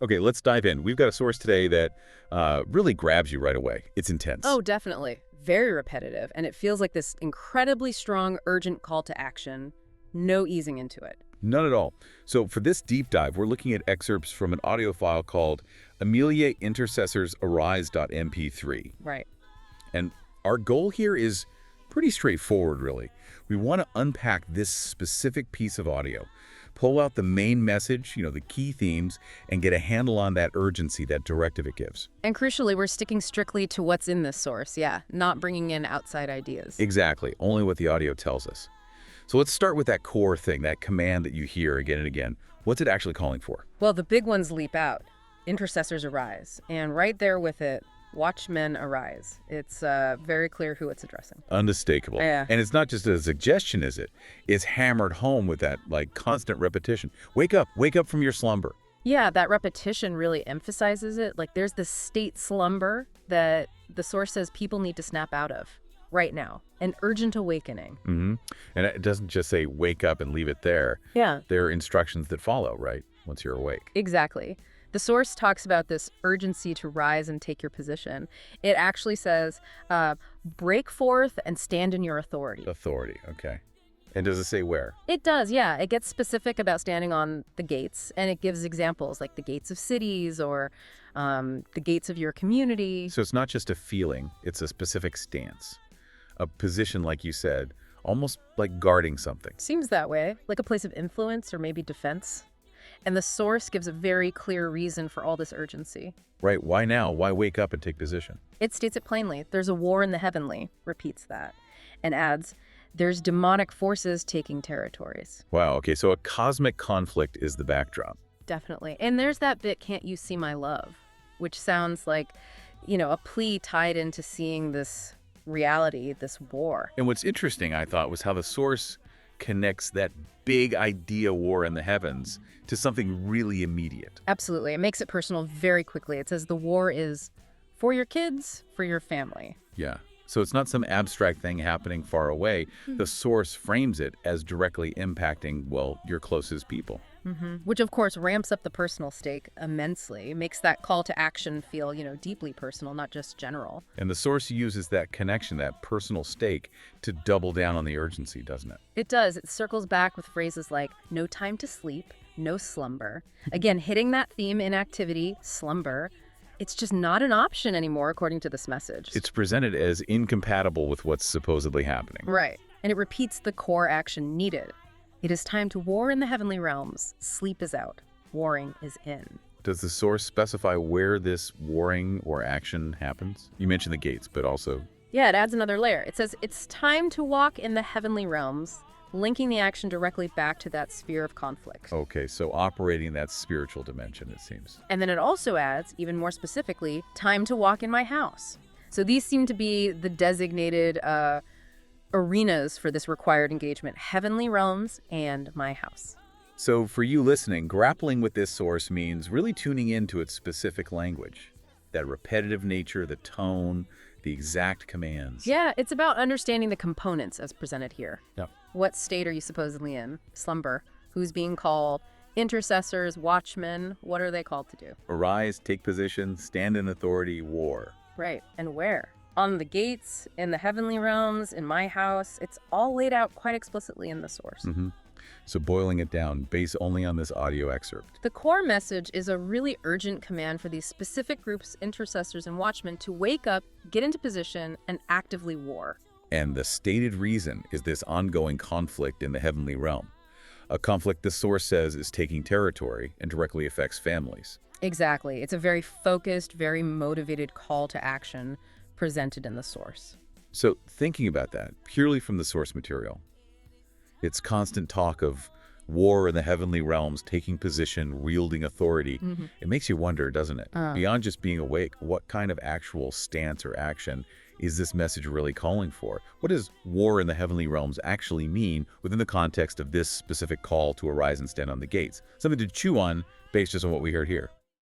Okay, let's dive in. We've got a source today that really grabs you right away. It's intense. Oh, definitely. Very repetitive, and it feels like this incredibly strong, urgent call to action. No easing into it. None at all. So for this deep dive, we're looking at excerpts from an audio file called Amelia Intercessors Arise.mp3. Right. And our goal here is pretty straightforward, really. We want to unpack this specific piece of audio, pull out the main message, the key themes, and get a handle on that urgency, that directive it gives. And crucially, we're sticking strictly to what's in this source, not bringing in outside ideas. Exactly, only what the audio tells us. So let's start with that core thing, that command that you hear again and again. What's it actually calling for? Well, the big ones leap out. Intercessors arise. And right there with it, watchmen arise. It's very clear who it's addressing. Unmistakable. Yeah. And it's not just a suggestion, is it? It's hammered home with that, constant repetition. Wake up from your slumber. Yeah, that repetition really emphasizes it. Like there's this state slumber that the source says people need to snap out of right now. An urgent awakening. Mm-hmm. And it doesn't just say wake up and leave it there. Yeah. There are instructions that follow, right, once you're awake. Exactly. The source talks about this urgency to rise and take your position. It actually says, break forth and stand in your authority. Authority, okay. And does it say where? It does, yeah. It gets specific about standing on the gates, and it gives examples like the gates of cities or the gates of your community. So it's not just a feeling, it's a specific stance. A position, like you said, almost like guarding something. Seems that way, like a place of influence or maybe defense. And the source gives a very clear reason for all this urgency. Right, why now? Why wake up and take position? It states it plainly. There's a war in the heavenly, repeats that, and adds, there's demonic forces taking territories. Wow, okay, so a cosmic conflict is the backdrop. Definitely. And there's that bit, can't you see my love? Which sounds like, a plea tied into seeing this reality, this war. And what's interesting, I thought, was how the source connects that big idea war in the heavens to something really immediate. Absolutely. It makes it personal very quickly. It says the war is for your kids, for your family. Yeah. So it's not some abstract thing happening far away. The source frames it as directly impacting, your closest people. Which, of course, ramps up the personal stake immensely, makes that call to action feel, deeply personal, not just general. And the source uses that connection, that personal stake, to double down on the urgency, doesn't it? It does. It circles back with phrases like, no time to sleep, no slumber. Again, hitting that theme, inactivity, slumber. It's just not an option anymore, according to this message. It's presented as incompatible with what's supposedly happening. Right. And it repeats the core action needed. It is time to war in the heavenly realms. Sleep is out. Warring is in. Does the source specify where this warring or action happens? You mentioned the gates, but also... Yeah, it adds another layer. It says it's time to walk in the heavenly realms, linking the action directly back to that sphere of conflict. Okay, so operating in that spiritual dimension, it seems. And then it also adds, even more specifically, time to walk in my house. So these seem to be the designated arenas for this required engagement: heavenly realms and my house. So for you listening, grappling with this source means really tuning into its specific language, that repetitive nature, the tone, the exact commands. Yeah, it's about understanding the components as presented here. Yeah. What state are you supposedly in? Slumber. Who's being called? Intercessors, watchmen. What are they called to do? Arise, take position, stand in authority, war. Right. And where? On the gates, in the heavenly realms, in my house. It's all laid out quite explicitly in the source. So boiling it down, based only on this audio excerpt. The core message is a really urgent command for these specific groups, intercessors and watchmen, to wake up, get into position, and actively war. And the stated reason is this ongoing conflict in the heavenly realm. A conflict the source says is taking territory and directly affects families. Exactly. It's a very focused, very motivated call to action presented in the source. So thinking about that, purely from the source material, its constant talk of war in the heavenly realms, taking position, wielding authority, it makes you wonder, doesn't it? Beyond just being awake, what kind of actual stance or action is this message really calling for? What does war in the heavenly realms actually mean within the context of this specific call to arise and stand on the gates? Something to chew on based just on what we heard here.